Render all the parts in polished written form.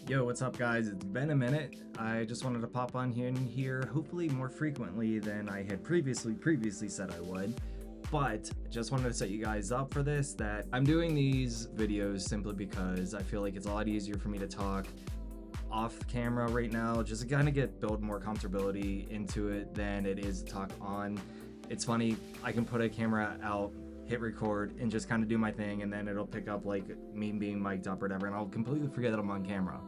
Yo, what's up guys? It's been a minute. I just wanted to pop on here, hopefully more frequently than I had previously said I would. But just wanted to set you guys up for this, that I'm doing these videos simply because I feel like it's a lot easier for me to talk off camera right now, just to kind of build more comfortability into it than it is to talk on. It's funny, I can put a camera out, hit record, and just kind of do my thing, and then it'll pick up like me being mic'd up or whatever, and I'll completely forget that I'm on camera.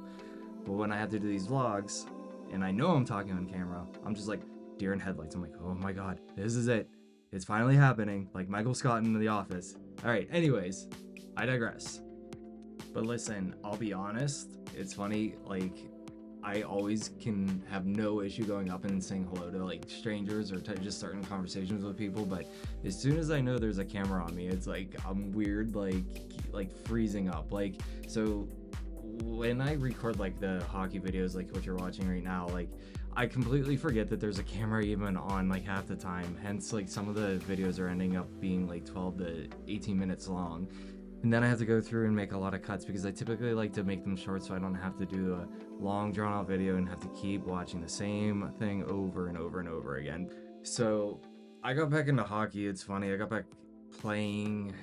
But when I have to do these vlogs, and I know I'm talking on camera, I'm just like deer in headlights. I'm like, oh my god, this is it. It's finally happening, like Michael Scott in The Office. Alright, anyways, I digress. But listen, I'll be honest, it's funny, like, I always can have no issue going up and saying hello to like strangers or just starting conversations with people, but as soon as I know there's a camera on me, it's like I'm weird, like freezing up. Like, so when I record like the hockey videos, like what you're watching right now, like I completely forget that there's a camera even on like half the time. Hence, like some of the videos are ending up being like 12 to 18 minutes long. And then I have to go through and make a lot of cuts because I typically like to make them short so I don't have to do a long drawn out video and have to keep watching the same thing over and over and over again. So I got back into hockey. It's funny, I got back playing,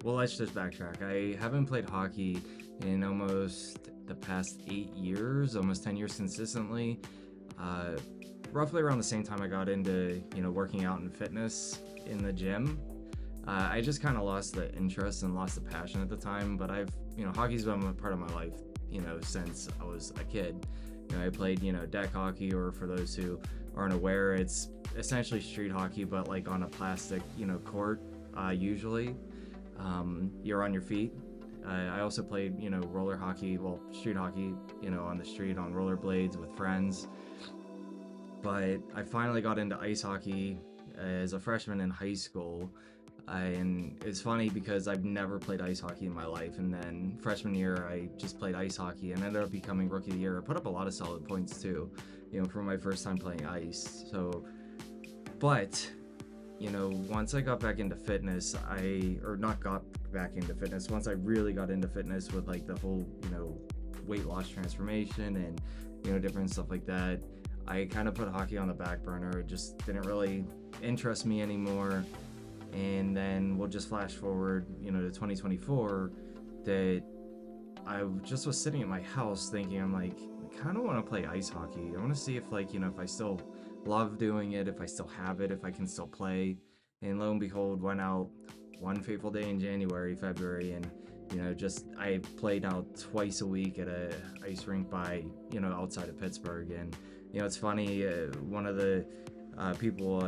well, let's just backtrack. I haven't played hockey in almost the past 8 years, almost 10 years consistently. Roughly around the same time I got into, working out and fitness in the gym. I just kind of lost the interest and lost the passion at the time, but hockey's been a part of my life, since I was a kid. I played, deck hockey, or for those who aren't aware, it's essentially street hockey, but like on a plastic, court, usually. You're on your feet. I also played, roller hockey, well, street hockey, on the street on rollerblades with friends. But I finally got into ice hockey as a freshman in high school. And it's funny because I've never played ice hockey in my life, and then freshman year I just played ice hockey and ended up becoming rookie of the year. I put up a lot of solid points too, for my first time playing ice. So, but once I got back into fitness, once I really got into fitness with like the whole, weight loss transformation and, different stuff like that, I kind of put hockey on the back burner. It just didn't really interest me anymore. And then we'll just flash forward, to 2024, that I just was sitting at my house thinking, I'm like, I kind of want to play ice hockey. I want to see if if I still love doing it, if I still have it, if I can still play. And lo and behold, went out one fateful day in February, and I played out twice a week at a ice rink by, outside of Pittsburgh. And it's funny, one of the people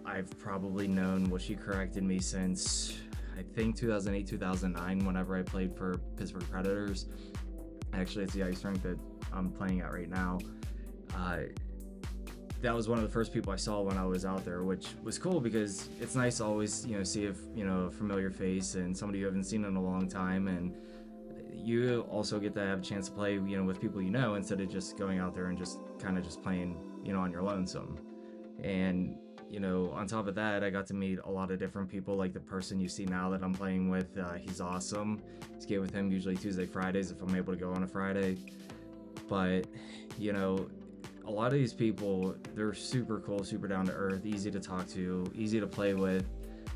I've probably known, well, she corrected me since I think 2008, 2009, whenever I played for Pittsburgh Predators. Actually, it's the ice rink that I'm playing at right now. That was one of the first people I saw when I was out there, which was cool because it's nice to always, see a familiar face and somebody you haven't seen in a long time. And you also get to have a chance to play, with people instead of just going out there and just kind of just playing, on your lonesome. And on top of that, I got to meet a lot of different people, like the person you see now that I'm playing with. He's awesome. I skate with him usually Tuesday, Fridays if I'm able to go on a Friday. But, a lot of these people, they're super cool, super down to earth, easy to talk to, easy to play with.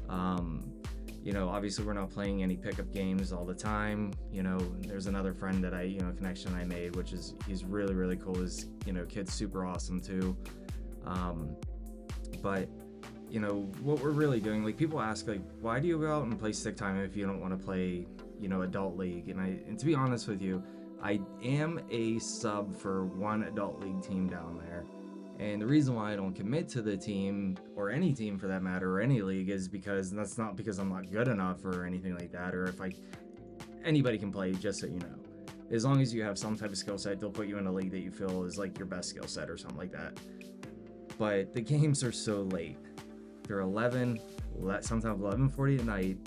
Obviously we're not playing any pickup games all the time. There's another friend that connection I made, which is, he's really, really cool. His, kid's super awesome too. But what we're really doing, like, people ask, like, why do you go out and play stick time if you don't want to play, adult league? And to be honest with you, I am a sub for one adult league team down there. And the reason why I don't commit to the team, or any team for that matter, or any league, is because that's not because I'm not good enough or anything like that, or if anybody can play, just so you know. As long as you have some type of skill set, they'll put you in a league that you feel is like your best skill set or something like that. But the games are so late. They're 11, sometimes 11:40 at night.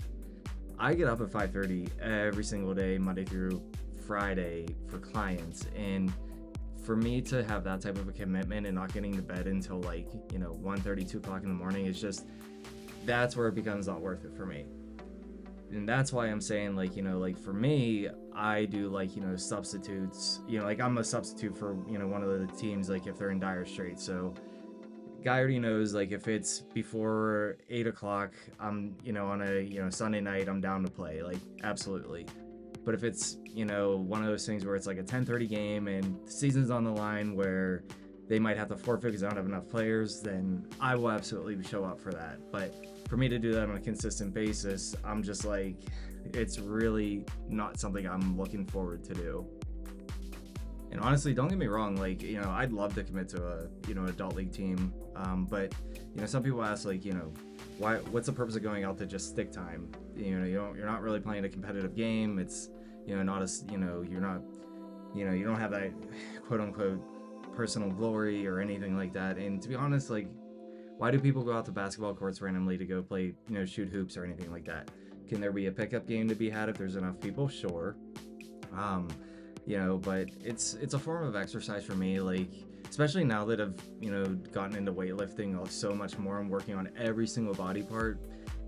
I get up at 5:30 every single day, Monday through Friday, for clients. And for me to have that type of a commitment and not getting to bed until 1:30, 2 o'clock in the morning, is just, that's where it becomes not worth it for me. And that's why I'm saying, for me, I do like, substitutes. Like I'm a substitute for, one of the teams, like if they're in dire straits. So guy already knows, like if it's before 8 o'clock, I'm, on a, Sunday night, I'm down to play, like absolutely. But if it's, one of those things where it's like a 10:30 game and the season's on the line where they might have to forfeit because I don't have enough players, then I will absolutely show up for that. But for me to do that on a consistent basis, I'm just like, it's really not something I'm looking forward to do. And honestly, don't get me wrong, like, I'd love to commit to a, adult league team. But, some people ask, like, what's the purpose of going out to just stick time? You're not really playing a competitive game. It's, not as, you're not, you don't have that quote unquote personal glory or anything like that. And to be honest, like, why do people go out to basketball courts randomly to go play, shoot hoops or anything like that? Can there be a pickup game to be had if there's enough people? Sure. But it's a form of exercise for me, like, especially now that I've, gotten into weightlifting so much more. I'm working on every single body part.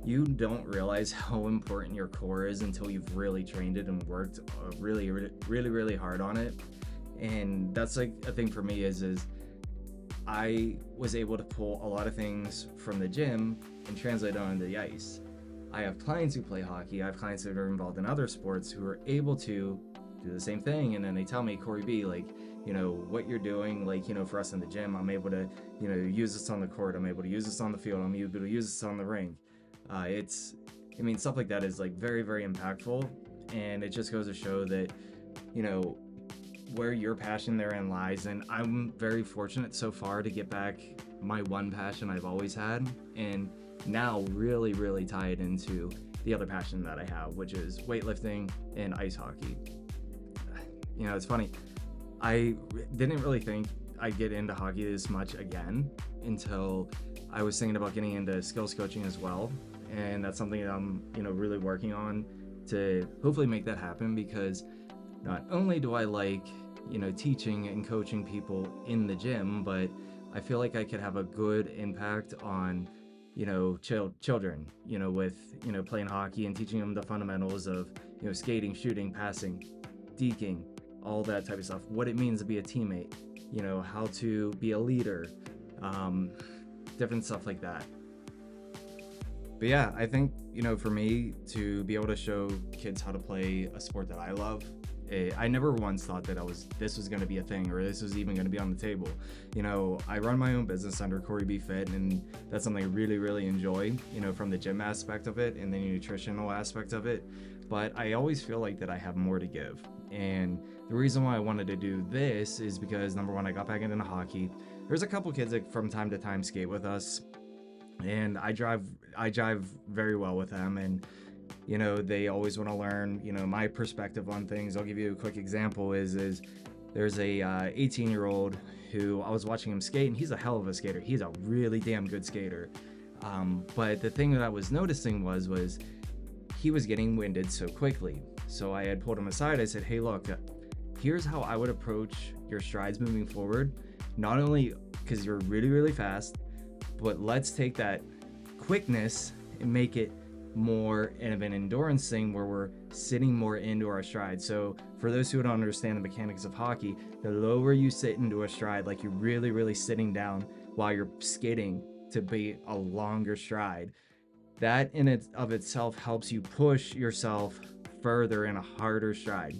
You don't realize how important your core is until you've really trained it and worked really, really, really hard on it. And that's like a thing for me is I was able to pull a lot of things from the gym and translate it onto the ice. I have clients who play hockey. I have clients that are involved in other sports who are able to do the same thing, and then they tell me, Corey B, like, what you're doing, like, for us in the gym, I'm able to, use this on the court, I'm able to use this on the field, I'm able to use this on the ring. Stuff like that is like very, very impactful, and it just goes to show that, where your passion therein lies. And I'm very fortunate so far to get back my one passion I've always had, and now really, really tie it into the other passion that I have, which is weightlifting and ice hockey. It's funny. I didn't really think I'd get into hockey this much again until I was thinking about getting into skills coaching as well. And that's something that I'm, really working on to hopefully make that happen, because not only do I like, teaching and coaching people in the gym, but I feel like I could have a good impact on, children, with, playing hockey and teaching them the fundamentals of, skating, shooting, passing, deking, all that type of stuff, what it means to be a teammate, how to be a leader, different stuff like that. But yeah, I think, for me to be able to show kids how to play a sport that I love, I never once thought that this was going to be a thing, or this was even going to be on the table. I run my own business under Corey B Fit, and that's something I really, really enjoy, from the gym aspect of it and the nutritional aspect of it. But I always feel like that I have more to give. And the reason why I wanted to do this is because, number one, I got back into hockey. There's a couple kids that from time to time skate with us, and I jive very well with them, and they always want to learn, my perspective on things. I'll give you a quick example is there's a 18-year-old who I was watching him skate, and he's a hell of a skater. He's a really damn good skater. But the thing that I was noticing was he was getting winded so quickly. So I had pulled him aside. I said, hey, look, here's how I would approach your strides moving forward. Not only because you're really, really fast, but let's take that quickness and make it more of an endurance thing where we're sitting more into our stride. So for those who don't understand the mechanics of hockey, the lower you sit into a stride, like you're really, really sitting down while you're skating to be a longer stride, that in it of itself helps you push yourself further in a harder stride.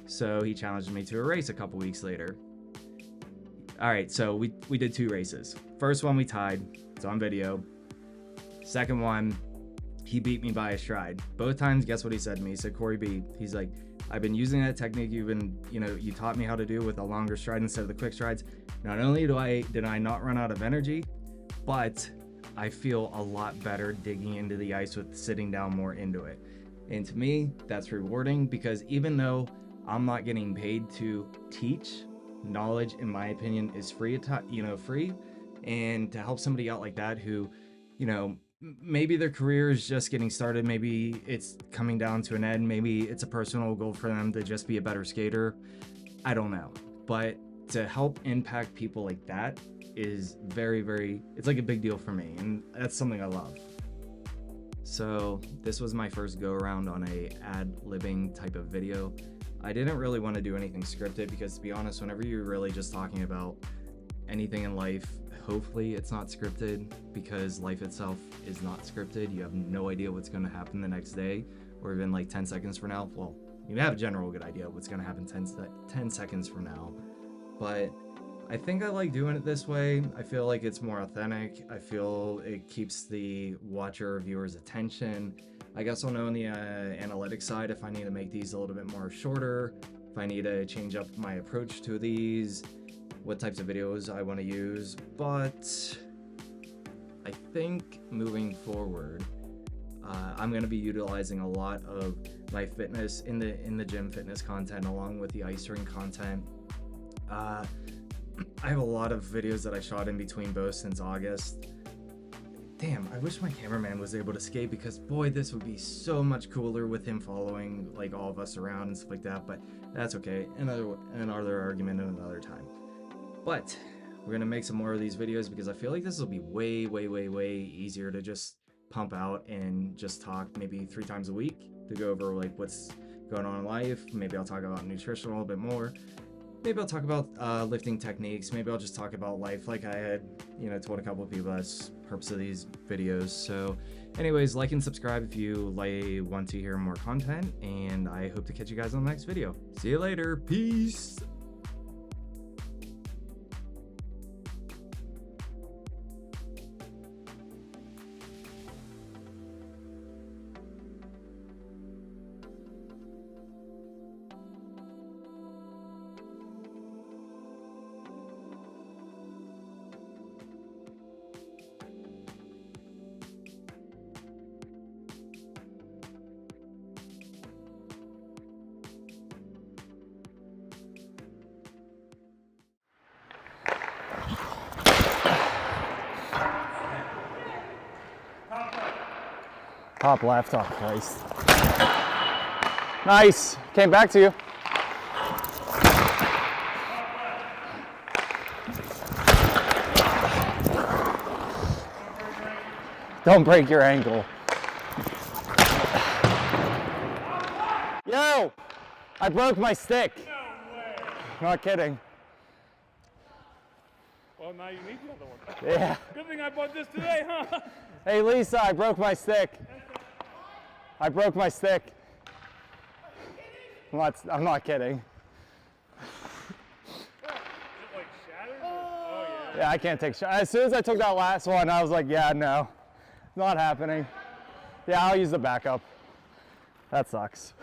So he challenged me to a race a couple weeks later. All right, so we did 2 races. First one we tied, it's on video. Second one, he beat me by a stride. Both times, guess what he said to me? He said, Corey B, he's like, I've been using that technique you taught me how to do with a longer stride instead of the quick strides. Not only did I not run out of energy, but I feel a lot better digging into the ice with sitting down more into it. And to me, that's rewarding, because even though I'm not getting paid to teach, knowledge, in my opinion, is free. And to help somebody out like that who, maybe their career is just getting started, maybe it's coming down to an end, maybe it's a personal goal for them to just be a better skater, I don't know. But to help impact people like that is very, very, it's like a big deal for me, and that's something I love. So this was my first go around on a ad-libbing type of video. I didn't really want to do anything scripted because, to be honest, whenever you're really just talking about anything in life, hopefully it's not scripted, because life itself is not scripted. You have no idea what's going to happen the next day or even like 10 seconds from now. Well, you have a general good idea of what's going to happen 10 seconds from now, but I think I like doing it this way. I feel like it's more authentic. I feel it keeps the watcher or viewer's attention. I guess I'll know on the analytics side if I need to make these a little bit more shorter, if I need to change up my approach to these, what types of videos I want to use. But I think moving forward, I'm going to be utilizing a lot of my fitness in the gym fitness content along with the ice rink content. I have a lot of videos that I shot in between both since August. Damn, I wish my cameraman was able to skate, because boy, this would be so much cooler with him following like all of us around and stuff like that, but that's okay. Another argument another time. But we're gonna make some more of these videos because I feel like this will be way easier to just pump out and just talk maybe 3 times a week to go over like what's going on in life. Maybe I'll talk about nutrition a little bit more. Maybe I'll talk about lifting techniques. Maybe I'll just talk about life like I had, told a couple of people that's the purpose of these videos. So anyways, like and subscribe if you want to hear more content, and I hope to catch you guys on the next video. See you later. Peace. Top left, oh Christ. Nice, came back to you. Don't break your ankle. Yo, I broke my stick. No way. Not kidding. Well, now you need the other one. Yeah. Good thing I bought this today, huh? Hey Lisa, I broke my stick. I broke my stick. I'm not kidding. Is it like shattered? Oh yeah. Yeah, I can't take shots. As soon as I took that last one, I was like, yeah, no, not happening. Yeah, I'll use the backup. That sucks.